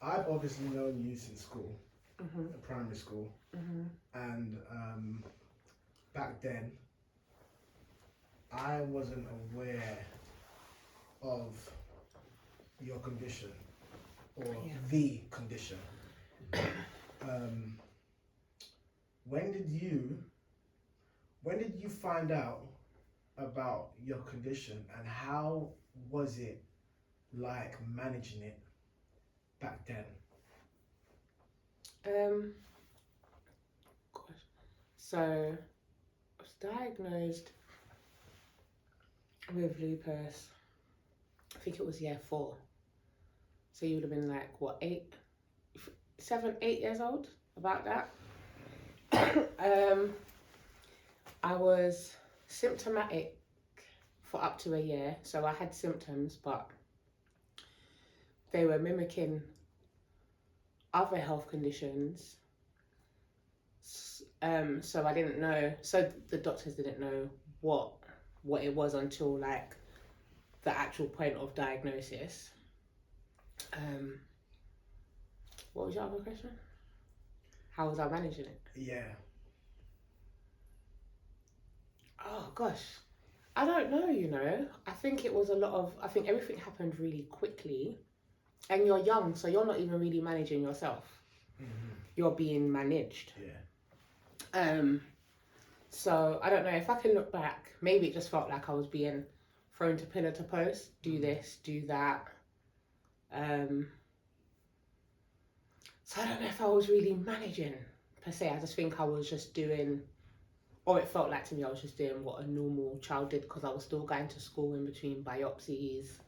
I've obviously known you since school, Mhm. primary school, Mhm. and back then I wasn't aware of your condition or Yeah. the condition. Um, when did you when did you find out about your condition, and how was it like managing it back then? Um. Gosh. So I was diagnosed with lupus. I think it was year 4. So you would have been like what, 7, 8 years old, about that. um, I was symptomatic for up to a year. So I had symptoms, but they were mimicking other health conditions. So I didn't know. So the doctors didn't know what it was until like the actual point of diagnosis. Um, what was your other question? How was I managing it? Yeah. Oh gosh, I don't know. I think it was a lot of. I think everything happened really quickly, and you're young, so you're not even really managing yourself. Mm-hmm. You're being managed. Yeah. So I don't know if I can look back. Maybe it just felt like I was being thrown to pillar to post. Do this, do that. So I don't know if I was really managing per se. I just think I was just doing, or it felt like to me I was just doing what a normal child did, because I was still going to school in between biopsies,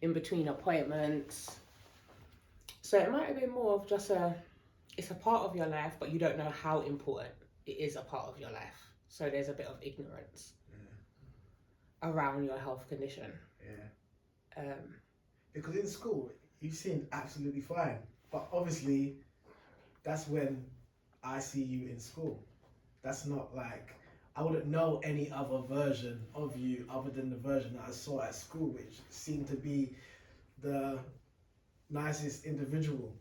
in between appointments. So it might have been more of just it's a part of your life, but you don't know how important it is a part of your life. So there's a bit of ignorance around your health condition. Yeah. Because in school you seemed absolutely fine, but obviously that's when I see you in school. That's not like, I wouldn't know any other version of you other than the version that I saw at school, which seemed to be the nicest individual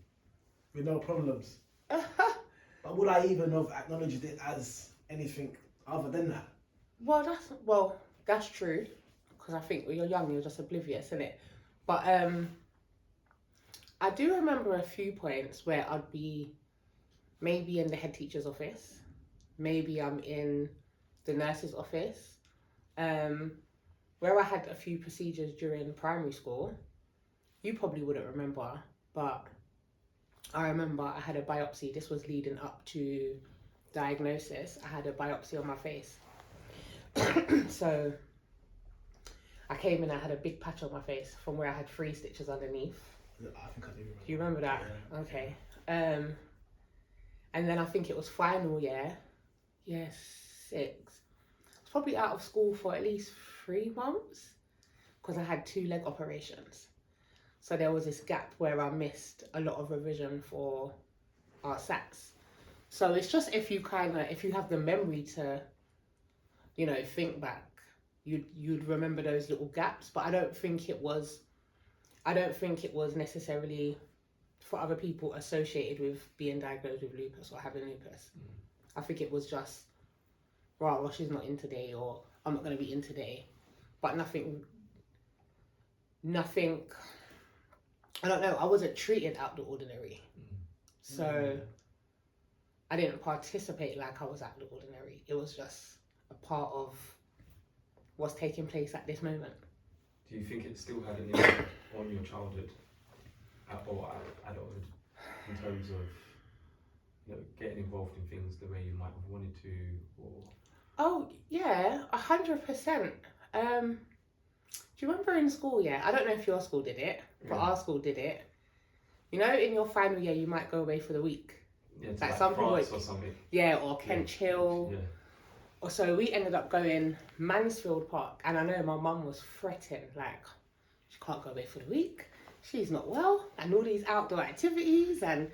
with no problems. But would I even have acknowledged it as anything other than that? Well, that's true, because I think when you're young, you're just oblivious, isn't it? But I do remember a few points where I'd be maybe in the head teacher's office, maybe I'm in the nurse's office, um, where I had a few procedures during primary school. You probably wouldn't remember, but I remember I had a biopsy. This was leading up to diagnosis. I had a biopsy on my face. So I came in, I had a big patch on my face from where I had 3 stitches underneath. I think I do remember. Do you remember that? Yeah. Okay. And then I think it was final year, year 6. I was probably out of school for at least 3 months, because I had 2 leg operations. So there was this gap where I missed a lot of revision for our SATs. So it's just if you have the memory to, think back, you'd remember those little gaps. But I don't think it was necessarily for other people associated with being diagnosed with lupus or having lupus. I think it was just, right, well, she's not in today, or I'm not going to be in today. But nothing, I don't know, I wasn't treated out the ordinary. So I didn't participate like I was out the ordinary. It was just a part of what's taking place at this moment. Do you think it still had an impact on your childhood or adulthood in terms of getting involved in things the way you might have wanted to? Or Oh yeah, 100%. Do you remember in school? Yeah, I don't know if your school did it, but our school did it. In your final year, you might go away for the week. Yeah, to Like like some France people, or something. Yeah, or Kent Hill. Yeah. Or so we ended up going Mansfield Park, and I know my mum was fretting, like, she can't go away for the week, she's not well, and all these outdoor activities and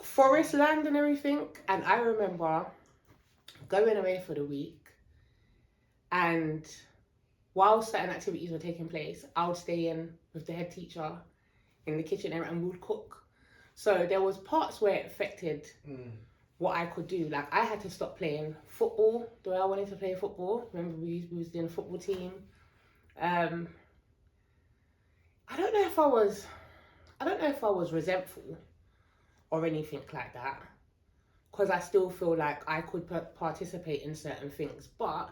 forest land and everything. And I remember going away for the week, and while certain activities were taking place, I would stay in with the head teacher in the kitchen area and would cook. So there was parts where it affected what I could do. Like I had to stop playing football the way I wanted to play football. Remember we was in a football team. I don't know if I was resentful or anything like that, because I still feel like I could participate in certain things. But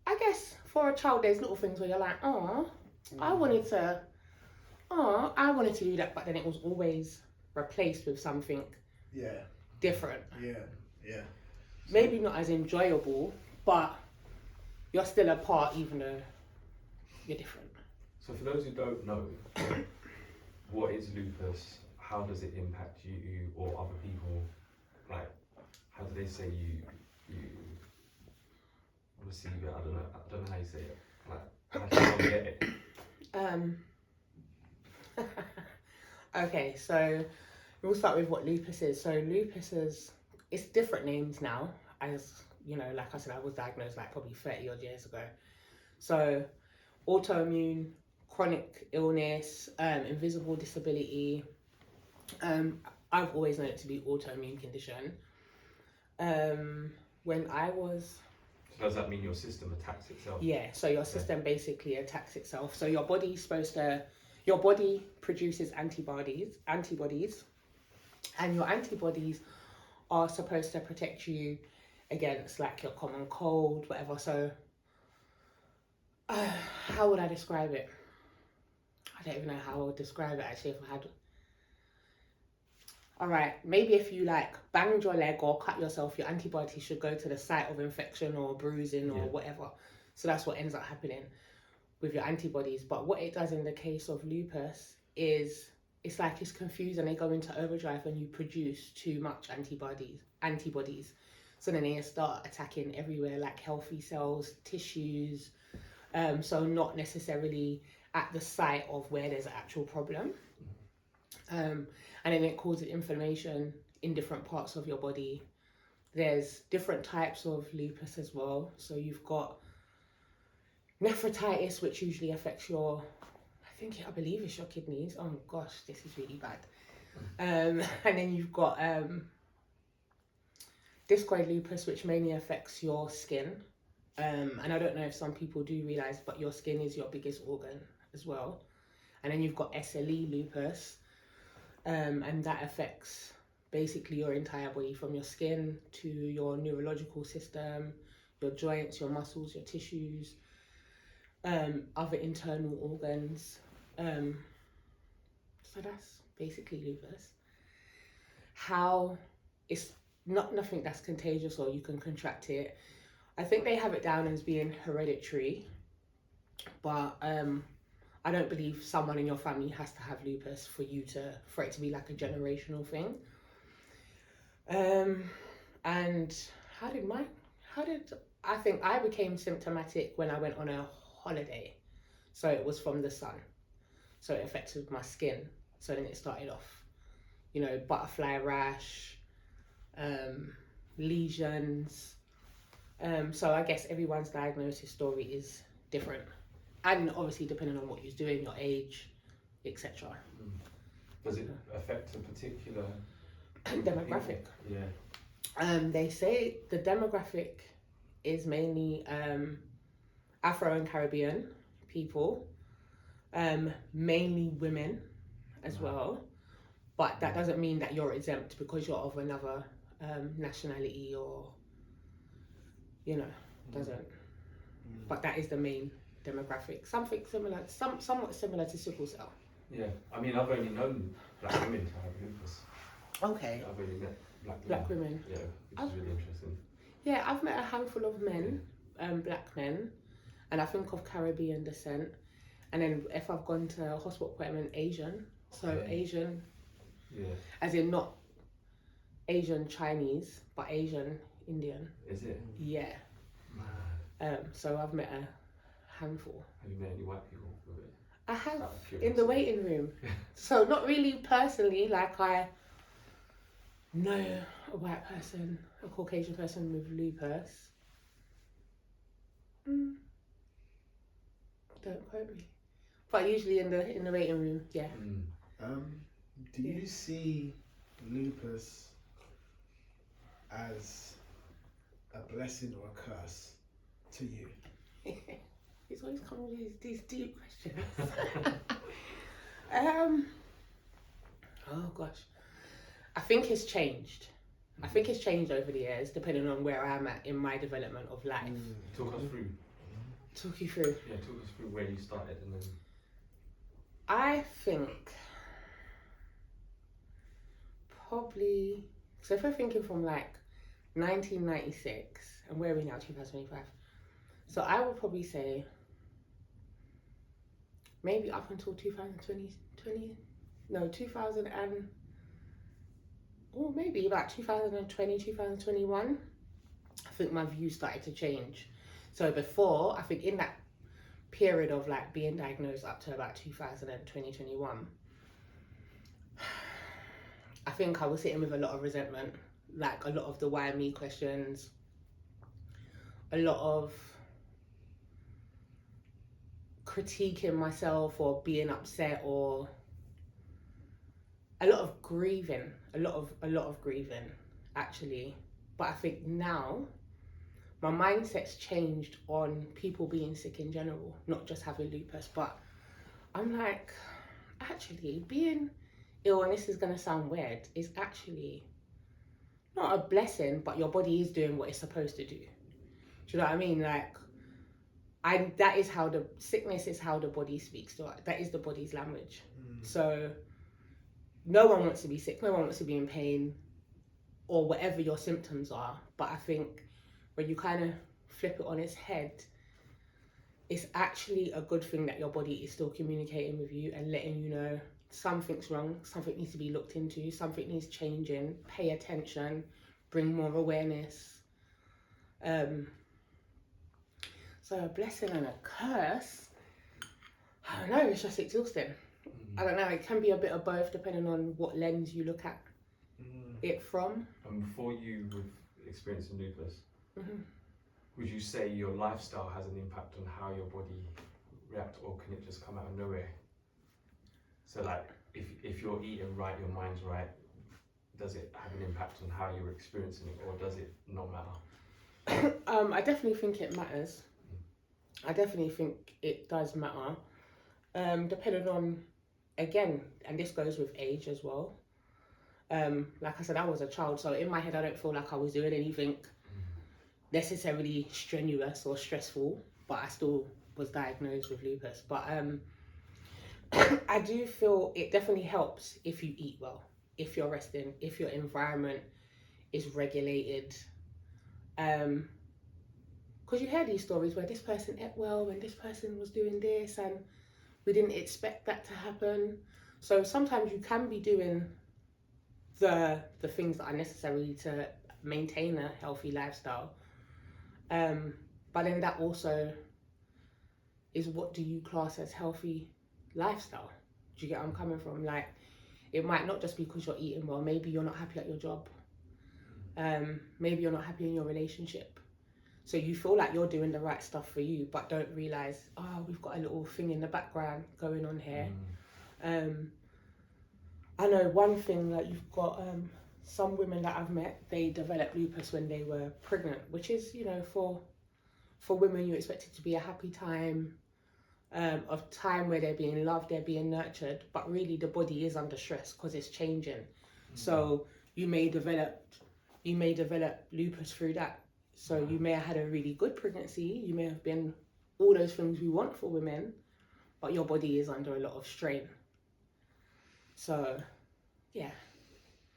I guess for a child, there's little things where you're like, oh, I wanted to do that, but then it was always replaced with something different. Yeah. Maybe not as enjoyable, but you're still a part even though you're different. So for those who don't know, what is lupus? How does it impact you or other people? Like, how do they say you receive it? I don't know how you say it. Like, how do you get it? Okay, so we'll start with what lupus is. So lupus it's different names now. As you know, like I said, I was diagnosed like probably 30 odd years ago. So autoimmune, chronic illness, invisible disability. I've always known it to be autoimmune condition. When I was... So does that mean your system attacks itself? Yeah, so your system basically attacks itself. So your body produces antibodies, and your antibodies are supposed to protect you against like your common cold, whatever. So how would I describe it? I don't even know how I would describe it actually if I had... Alright, maybe if you like banged your leg or cut yourself, your antibodies should go to the site of infection or bruising or whatever. So that's what ends up happening with your antibodies. But what it does in the case of lupus is it's like it's confused and they go into overdrive and you produce too much antibodies. So then they start attacking everywhere, like healthy cells, tissues. So not necessarily at the site of where there's an actual problem. And then it causes inflammation in different parts of your body. There's different types of lupus as well. So you've got nephritis, which usually affects I believe it's your kidneys. Oh gosh, this is really bad. And then you've got discoid lupus, which mainly affects your skin. And I don't know if some people do realise, but your skin is your biggest organ as well. And then you've got SLE lupus, and that affects basically your entire body, from your skin to your neurological system, your joints, your muscles, your tissues, other internal organs. So that's basically lupus. How it's nothing that's contagious or you can contract it. I think they have it down as being hereditary, but I don't believe someone in your family has to have lupus for it to be like a generational thing. And I think I became symptomatic when I went on a holiday. So it was from the sun. So it affected my skin. So then it started off, butterfly rash, lesions. So I guess everyone's diagnosis story is different. And obviously depending on what you're doing, your age, etc. Does it affect a particular demographic? Yeah. They say the demographic is mainly Afro and Caribbean people, mainly women as well. But that doesn't mean that you're exempt because you're of another nationality or, doesn't. But that is the main demographic. Something similar, somewhat similar to sickle cell. Yeah, I mean, I've only known black women to have lupus. Okay. I've only met black women. Yeah, which is really interesting. Yeah, I've met a handful of men, black men, and I think of Caribbean descent. And then if I've gone to a hospital appointment, Asian. So Asian, as in not Asian Chinese, but Asian Indian. Is it? Yeah. So I've met a handful. Have you met any white people with it? I have, in the waiting room. So not really personally, like I know a white person, a Caucasian person with lupus. Don't quote me. But usually in the waiting room, yeah. Do you see lupus as a blessing or a curse to you? He's always coming with these deep questions. Oh gosh, I think it's changed. I think it's changed over the years, depending on where I'm at in my development of life. Talk us through. Talk you through. Yeah, talk us through where you started and then. I think probably, so if we're thinking from like 1996, and where are we now, 2025? So I would probably say maybe up until 2000 and, or maybe about 2020, 2021, I think my view started to change. So before, I think in that period of like being diagnosed up to about 2020, 2021, I think I was sitting with a lot of resentment, like a lot of the why me questions, a lot of critiquing myself or being upset, or a lot of grieving, a lot of grieving actually. But I think now my mindset's changed on people being sick in general, not just having lupus, but I'm like, actually being ill, and this is going to sound weird, is actually not a blessing, but your body is doing what it's supposed to do. Do you know what I mean? Like, that is how the sickness is, how the body speaks to us. That is the body's language. So no one wants to be sick, no one wants to be in pain, or whatever your symptoms are. But I think when you kind of flip it on its head, it's actually a good thing that your body is still communicating with you and letting you know something's wrong, something needs to be looked into, something needs changing, pay attention, bring more awareness. So a blessing and a curse, I don't know, it's just exhausting. I don't know, it can be a bit of both depending on what lens you look at it from. And before you were experiencing lupus, would you say your lifestyle has an impact on how your body reacts, or can it just come out of nowhere? So like, if you're eating right, your mind's right, does it have an impact on how you're experiencing it, or does it not matter? I definitely think it matters. I definitely think it does matter. Depending on, again, and this goes with age as well. Like I said, I was a child, so in my head I don't feel like I was doing anything necessarily strenuous or stressful, but I still was diagnosed with lupus. But I do feel it definitely helps if you eat well, if you're resting, if your environment is regulated. Because you hear these stories where this person ate well and this person was doing this and we didn't expect that to happen. So sometimes you can be doing the things that are necessary to maintain a healthy lifestyle. But then that also is, what do you class as healthy lifestyle? Do you get where I'm coming from? Like, it might not just be because you're eating well. Maybe you're not happy at your job. Maybe you're not happy in your relationship. So you feel like you're doing the right stuff for you, but don't realise, we've got a little thing in the background going on here. I know one thing, that you've got some women that I've met, they developed lupus when they were pregnant, which is, you know, for women, you expect it to be a happy time, of time where they're being loved, they're being nurtured, but really the body is under stress because it's changing. So you may develop lupus through that. So you may have had a really good pregnancy, you may have been all those things we want for women, but your body is under a lot of strain. So, yeah.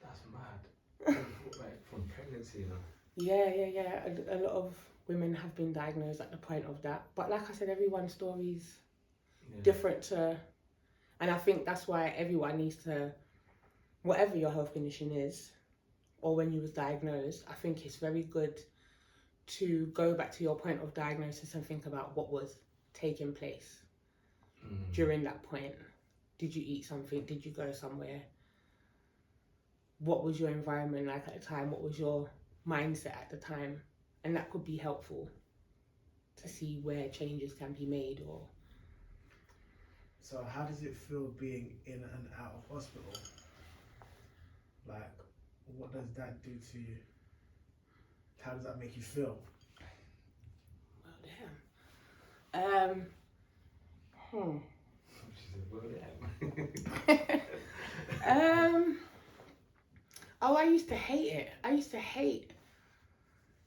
That's mad. Like, from pregnancy, you know? Yeah. A lot of women have been diagnosed at the point of that. But like I said, everyone's story's different to, and I think that's why everyone needs to, whatever your health condition is, or when you was diagnosed, I think it's very good to go back to your point of diagnosis and think about what was taking place during that point. Did you eat something? Did you go somewhere? What was your environment like at the time? What was your mindset at the time? And that could be helpful to see where changes can be made, or So how does it feel being in and out of hospital? Like, what does that do to you? How does that make you feel? Well, damn. She said, well, yeah. Oh, I used to hate it. I used to hate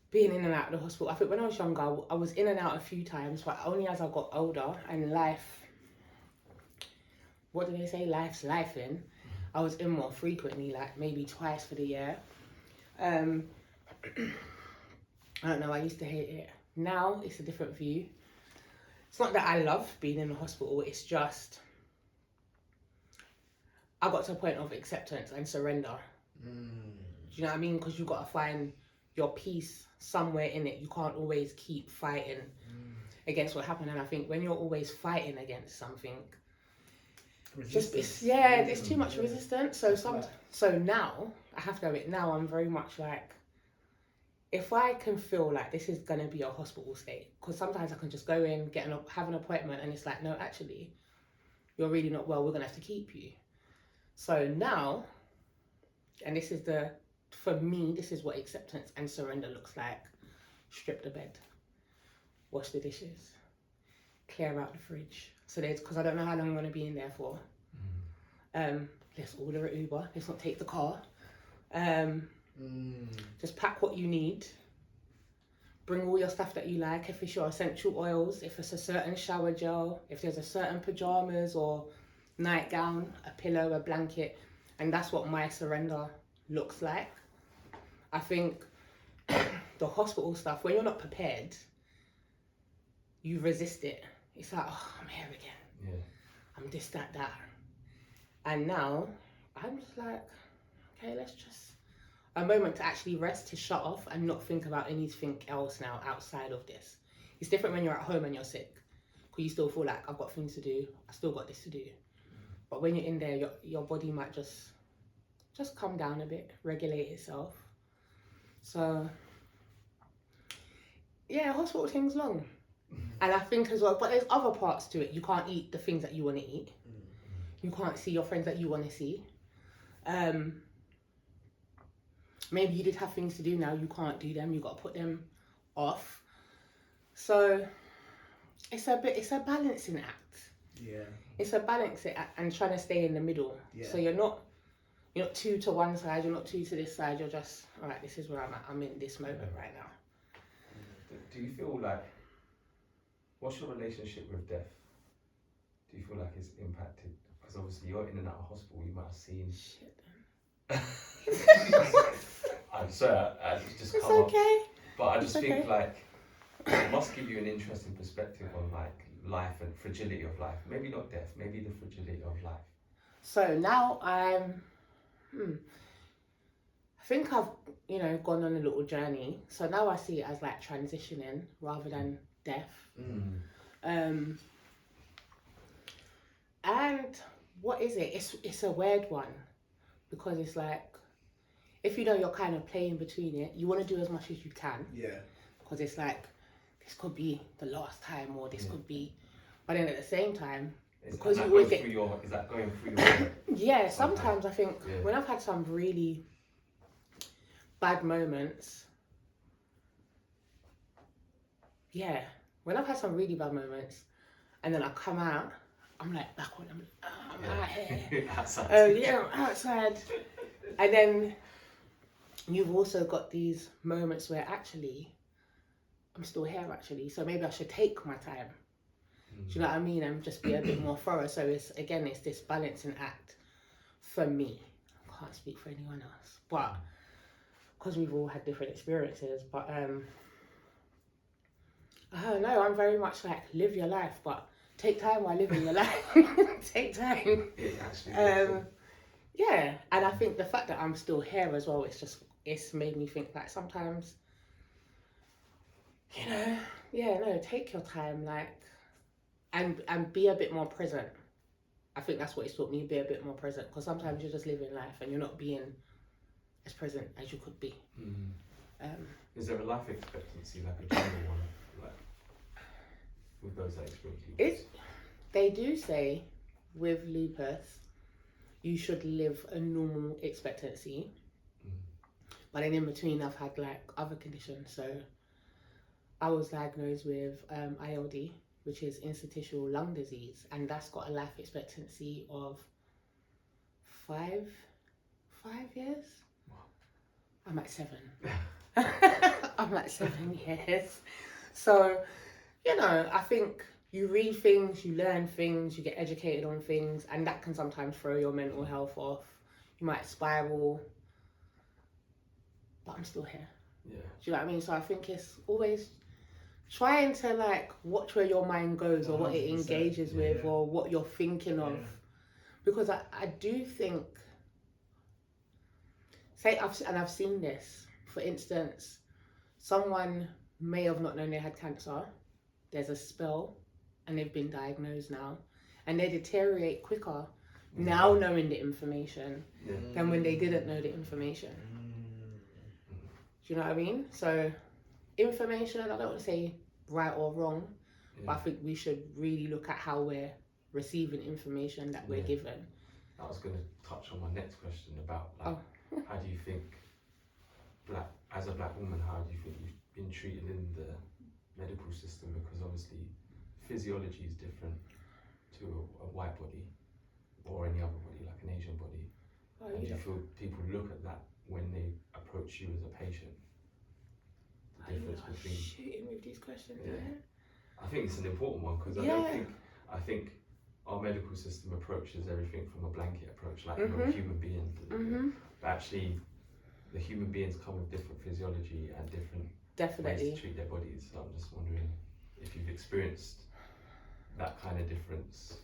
being in and out of the hospital. I think when I was younger, I was in and out a few times, but only as I got older and life, what do they say? Life's life in. I was in more frequently, like maybe twice for the year. I don't know, I used to hate it. Now it's a different view. It's not that I love being in the hospital, it's just I got to a point of acceptance and surrender. Do you know what I mean? Because you've got to find your peace somewhere in it. You can't always keep fighting against what happened. And I think when you're always fighting against something, there's too much resistance. So now I have to admit, now I'm very much like, if I can feel like this is gonna be a hospital stay, because sometimes I can just go in, have an appointment, and it's like, no, actually, you're really not well. We're gonna have to keep you. So now, and for me, this is what acceptance and surrender looks like. Strip the bed, wash the dishes, clear out the fridge. So because I don't know how long I'm going to be in there for. Let's order an Uber. Let's not take the car. Just pack what you need. Bring all your stuff that you like. If it's your essential oils, if it's a certain shower gel, if there's a certain pajamas or nightgown, a pillow, a blanket. And that's what my surrender looks like. I think the hospital stuff, when you're not prepared, you resist it. It's like, oh, I'm here again. Yeah. I'm this, that. And now, I'm just like, okay, let's just... A moment to actually rest, to shut off and not think about anything else now outside of this. It's different when you're at home and you're sick. Because you still feel like, I've got things to do. I still got this to do. But when you're in there, your body might just come down a bit, regulate itself. So, yeah, hospital thing's long. And I think as well, but there's other parts to it. You can't eat the things that you want to eat. You can't see your friends that you want to see. Maybe you did have things to do now, you can't do them. You've got to put them off. So, it's a balancing act. Yeah. It's a balancing act and trying to stay in the middle. Yeah. So you're not too to one side, you're not too to this side, you're just, all right, this is where I'm at. I'm in this moment right now. Do you feel like, what's your relationship with death? Do you feel like it's impacted? Because obviously you're in and out of hospital, you might have seen... Shit. I'm sorry, I just it's come okay. up. But I just think like, it must give you an interesting perspective on like life and fragility of life. Maybe not death, maybe the fragility of life. So now I think I've, gone on a little journey. So now I see it as like transitioning rather than death. And what is it? It's a weird one because it's like, if you're kind of playing between it, you want to do as much as you can. Yeah. Because it's like, this could be the last time or this could be, but then at the same time, because you always get... Is that going through your... Yeah, sometimes I think when I've had some really bad moments, when I've had some really bad moments and then I come out, I'm like backward, I'm out here. Outside. I'm outside. And then you've also got these moments where actually, I'm still here actually, so maybe I should take my time. Do you know what I mean? And just be a bit more thorough. So it's this balancing act for me. I can't speak for anyone else, but because we've all had different experiences. But I don't know. I'm very much like, live your life, but take time while living your life. Take time. Yeah, and I think the fact that I'm still here as well, it's made me think that sometimes, take your time, like. And be a bit more present. I think that's what it's taught me, be a bit more present. Because sometimes you're just living life and you're not being as present as you could be. Is there a life expectancy, like a general one, like with those that experience? They do say with lupus, you should live a normal expectancy. But then in between, I've had like other conditions. So I was diagnosed with ILD, which is interstitial lung disease, and that's got a life expectancy of 5 years. Wow. I'm at 7. I'm at 7 years. So, you know, I think you read things, you learn things, you get educated on things, and that can sometimes throw your mental health off. You might spiral, but I'm still here. Yeah. Do you know what I mean? So I think it's always trying to like watch where your mind goes or what it 100%, engages with or what you're thinking of. Yeah. Because I do think, I've seen this, for instance, someone may have not known they had cancer, there's a spell, and they've been diagnosed now, and they deteriorate quicker now knowing the information than when they didn't know the information. Do you know what I mean? So information, I don't want to say right or wrong, but I think we should really look at how we're receiving information that we're given. I was going to touch on my next question about like, how do you think, as a black woman, how do you think you've been treated in the medical system? Because obviously physiology is different to a white body or any other body, like an Asian body. And do you feel people look at that when they approach you as a patient? The difference between shooting with these questions. I think it's an important one because I think our medical system approaches everything from a blanket approach, like you're a human being. But actually, the human beings come with different physiology and different ways to treat their bodies. So I'm just wondering if you've experienced that kind of difference.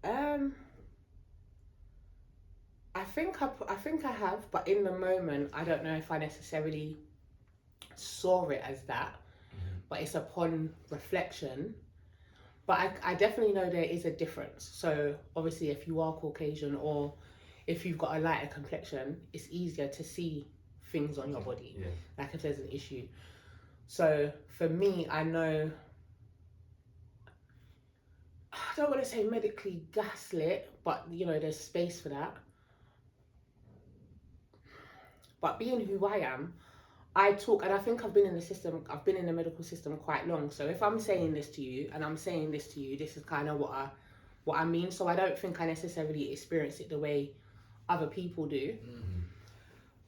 I think I have, but in the moment, I don't know if I necessarily saw it as that. But it's upon reflection. But I definitely know there is a difference. So obviously, if you are Caucasian or if you've got a lighter complexion, it's easier to see things on your body, like if there's an issue. So for me, I know, I don't want to say medically gaslit, but you know, there's space for that. But being who I am, I talk, and I think I've been in the medical system quite long. So if I'm saying this to you and I'm saying this to you, this is kind of what I mean. So I don't think I necessarily experience it the way other people do.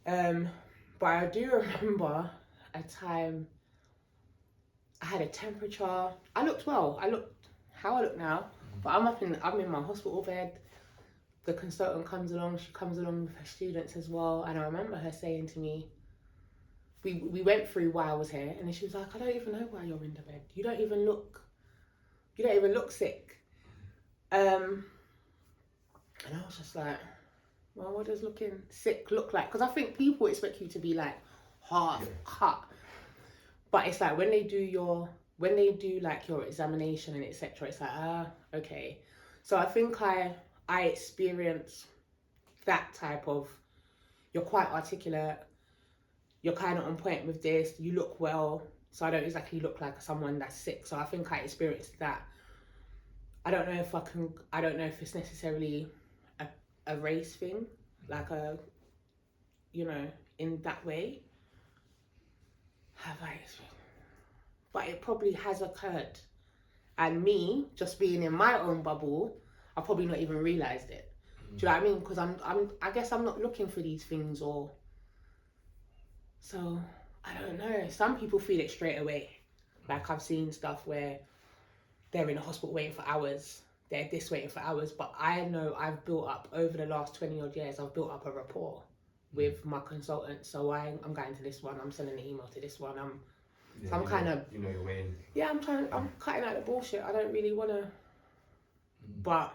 But I do remember a time I had a temperature. I looked well. I looked how I look now, but I'm in my hospital bed. The consultant comes along. She comes along with her students as well, and I remember her saying to me, we went through why I was here, and then she was like, I don't even know why you're in the bed. You don't even look sick. And I was just like, well, what does looking sick look like? Because I think people expect you to be like half cut, but it's like when they do like your examination and etc. It's like okay. So I think I experienced that type of, you're quite articulate, you're kind of on point with this, you look well, so I don't exactly look like someone that's sick. So I think I experienced that. I don't know if it's necessarily a race thing, like in that way. Have I experienced? But it probably has occurred. And me, just being in my own bubble, I've probably not even realised it. Do you know what I mean? Because I guess I'm not looking for these things, or so I don't know. Some people feel it straight away. Like I've seen stuff where they're in the hospital waiting for hours, they're waiting for hours, but I know I've built up over the last 20 odd years, I've built up a rapport with my consultant. So I'm going to this one, I'm sending an email to this one, I'm kind of, you know your way in. Yeah, I'm cutting out the bullshit. I don't really want to, but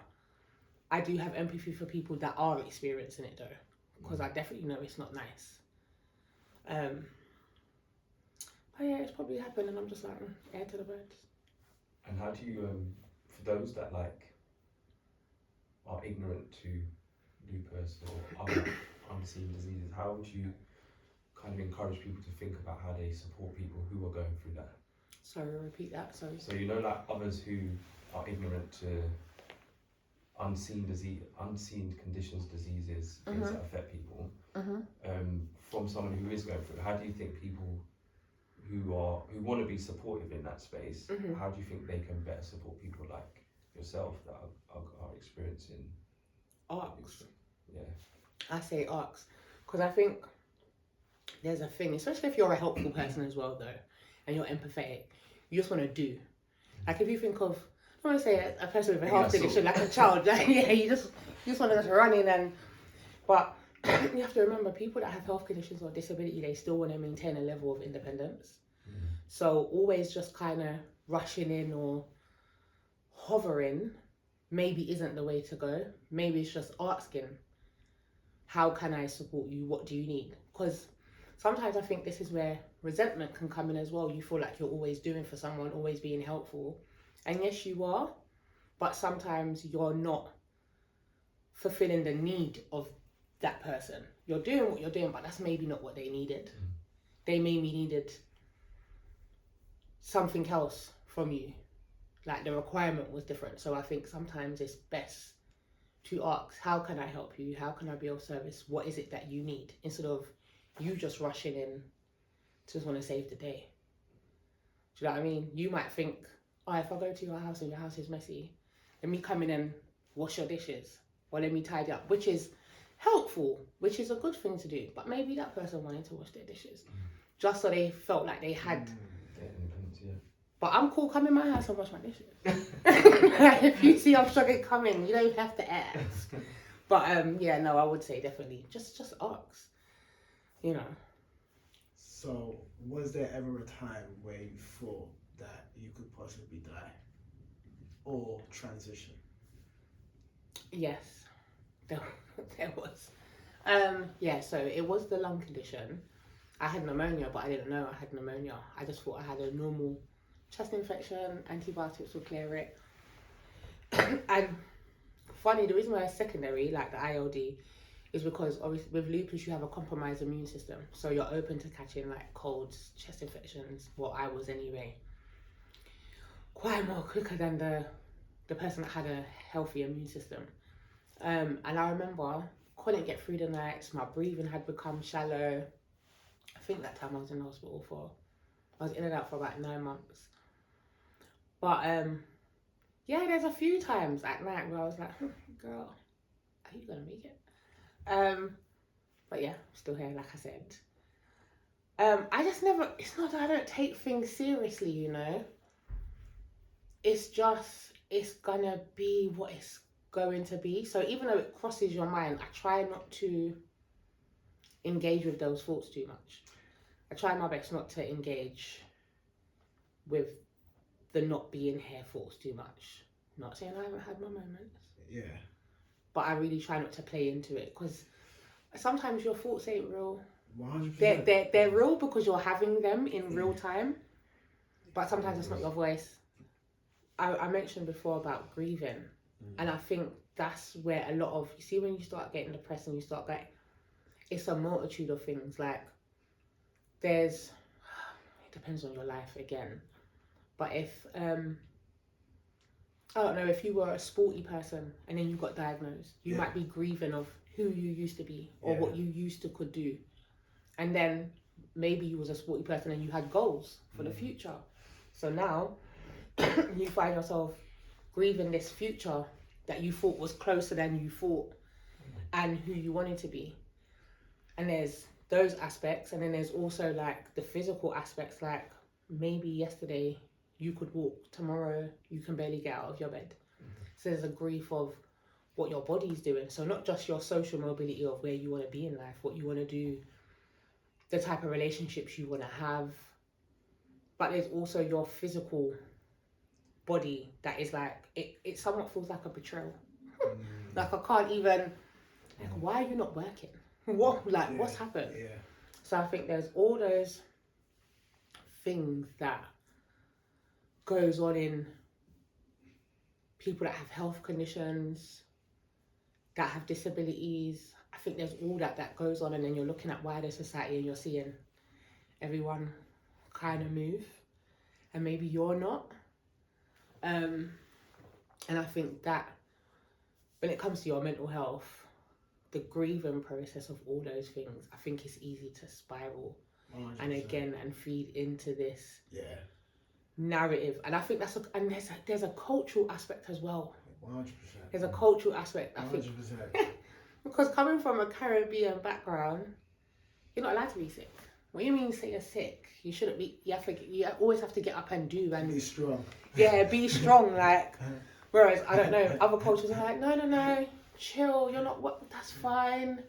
I do have empathy for people that are experiencing it though, because I definitely know it's not nice. But yeah, it's probably happened, and I'm just like, air to the birds. And how do you, for those that like are ignorant to lupus or other unseen diseases, how would you kind of encourage people to think about how they support people who are going through that? Sorry, repeat that. Sorry. So you know, like others who are ignorant to unseen conditions, diseases, things that affect people. From someone who is going through, how do you think people who want to be supportive in that space, how do you think they can better support people like yourself that are experiencing Arcs? Yeah. I say arcs because I think there's a thing, especially if you're a helpful person as well, though, and you're empathetic. You just want to do. Like if you think of, I want to say a person with a health condition, like a child, like, yeah, you just want to just run in but you have to remember, people that have health conditions or disability, they still want to maintain a level of independence. So always just kind of rushing in or hovering maybe isn't the way to go. Maybe it's just asking, how can I support you? What do you need? Because sometimes I think this is where resentment can come in as well. You feel like you're always doing for someone, always being helpful. And yes, you are, but sometimes you're not fulfilling the need of that person. You're doing what you're doing, but that's maybe not what they needed. They maybe needed something else from you. Like the requirement was different. So I think sometimes it's best to ask, how can I help you? How can I be of service? What is it that you need? Instead of you just rushing in to just want to save the day. Do you know what I mean? You might think, oh, if I go to your house and your house is messy, let me come in and wash your dishes. Or let me tidy up, which is helpful, which is a good thing to do. But maybe that person wanted to wash their dishes just so they felt like they had. But I'm cool, come in my house and wash my dishes. If you see I'm struggling, come in. You don't have to ask. But yeah, no, I would say definitely just ask. You know. So, was there ever a time where you thought that you could possibly die or transition? Yes, there was. Yeah, so it was the lung condition. I had pneumonia, but I didn't know I had pneumonia. I just thought I had a normal chest infection, antibiotics will clear it. And funny, the reason why it's secondary, like the ILD, is because obviously with lupus you have a compromised immune system. So you're open to catching like colds, chest infections, what I was anyway. Quite more quicker than the person that had a healthy immune system. And I remember couldn't get through the nights, my breathing had become shallow. I think that time I was in the hospital I was in and out for about 9 months. But yeah, there's a few times at night where I was like, girl, are you gonna make it? But yeah, I'm still here, like I said. I just never, it's not that I don't take things seriously, you know. It's just, it's gonna be what it's going to be. So even though it crosses your mind, I try not to engage with those thoughts too much. I try my best not to engage with the not being here thoughts too much. Not saying I haven't had my moments. Yeah. But I really try not to play into it because sometimes your thoughts ain't real. 100%. They're real because you're having them in real time. But sometimes it's not your voice. I mentioned before about grieving. And I think that's where a lot of, you see when you start getting depressed and you start getting, it's a multitude of things. Like there's, it depends on your life again. But if, I don't know, if you were a sporty person and then you got diagnosed, you might be grieving of who you used to be or what you used to could do. And then maybe you was a sporty person and you had goals for the future. So now you find yourself grieving this future that you thought was closer than you thought and who you wanted to be. And there's those aspects, and then there's also like the physical aspects, like maybe yesterday you could walk, tomorrow you can barely get out of your bed. So there's a grief of what your body's doing. So not just your social mobility of where you want to be in life, what you want to do, the type of relationships you want to have, but there's also your physical body that is like, it somewhat feels like a betrayal. Like I can't even, like, why are you not working? What's happened? Yeah. So I think there's all those things that goes on in people that have health conditions, that have disabilities. I think there's all that goes on, and then you're looking at wider society and you're seeing everyone kind of move, and maybe you're not. And I think that when it comes to your mental health, the grieving process of all those things, I think it's easy to spiral 100%. and feed into this Yeah. narrative. And I think there's a cultural aspect as well. 100%. There's a cultural aspect, I 100%. think. Because coming from a Caribbean background, you're not allowed to be sick. What do you mean say you're sick? You shouldn't be. You always have to get up and do and Be strong. Yeah, be strong. Like, whereas I don't know, other cultures are like, no, chill. You're not. What? That's fine.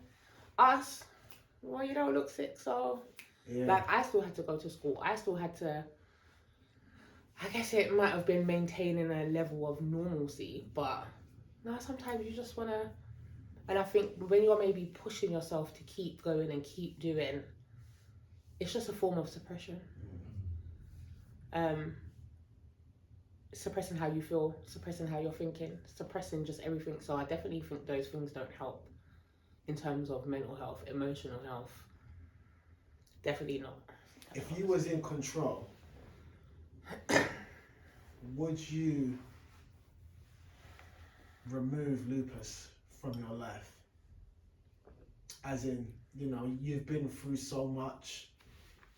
Us, well, you don't look sick, so Yeah. like I still had to go to school. I still had to. I guess it might have been maintaining a level of normalcy, but no, sometimes you just wanna. And I think when you're maybe pushing yourself to keep going and keep doing, it's just a form of suppression. Suppressing how you feel, suppressing how you're thinking, suppressing just everything. So I definitely think those things don't help in terms of mental health, emotional health. Definitely not. If you was in control, would you remove lupus from your life? As in, you've been through so much,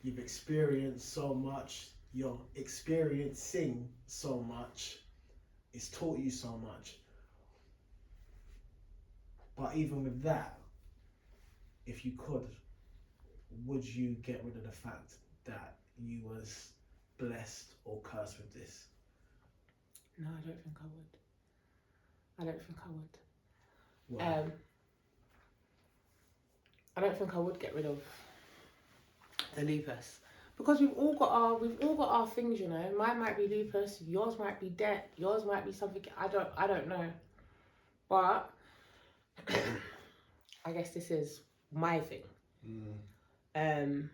you've experienced so much, you're experiencing so much, it's taught you so much. But even with that, if you could, would you get rid of the fact that you was blessed or cursed with this? No, I don't think I would. Why? I don't think I would get rid of the lupus because we've all got our things, Mine might be lupus, yours might be debt, yours might be something I don't know, but I guess this is my thing. And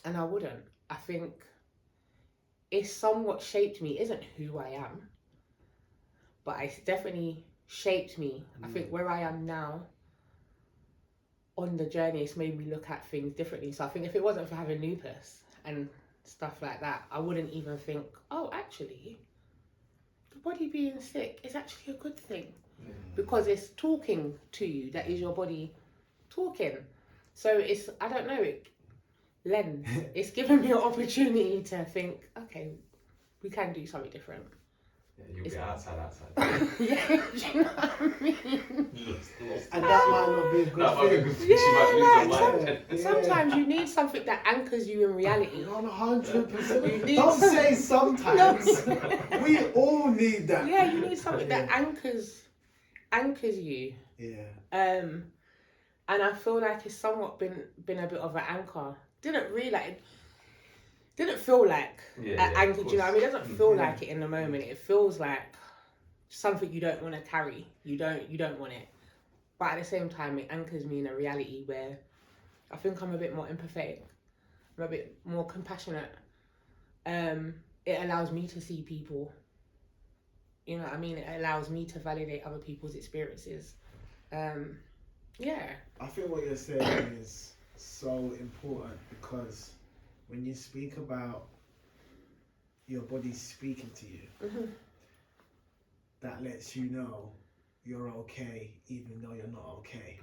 I wouldn't. I think it's somewhat shaped me. It isn't who I am, but it's definitely shaped me. I think where I am now on the journey, it's made me look at things differently. So I think if it wasn't for having lupus and stuff like that, I wouldn't even think, oh, actually, the body being sick is actually a good thing. Because it's talking to you. That is your body talking. So it's, I don't know, it's given me an opportunity to think, okay, we can do something different. Yeah, you'll get outside. Yeah, do you know what I mean? And that might not be a good thing. She might lose her mind. Sometimes you need something that anchors you in reality. 100%. Don't say sometimes. We all need that. Yeah, you need something that anchors you. Yeah. And I feel like it's somewhat been a bit of an anchor. Didn't feel like an anchor. Do you know what I mean? It doesn't feel like it in the moment. It feels like something you don't want to carry. You don't want it. But at the same time, it anchors me in a reality where I think I'm a bit more empathetic. I'm a bit more compassionate. It allows me to see people. You know what I mean? It allows me to validate other people's experiences. Yeah. I think what you're saying is so important because when you speak about your body speaking to you, that lets you know you're okay even though you're not okay.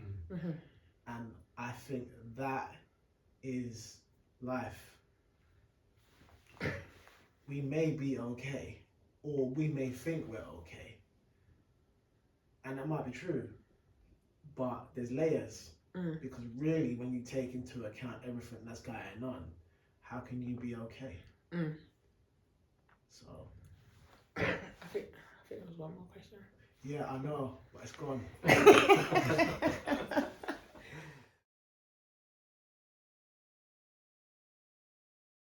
And I think that is life. We may be okay, or we may think we're okay, and that might be true, but there's layers. Because really, when you take into account everything that's going on, how can you be okay? So I think there was one more question. Yeah, I know, but it's gone.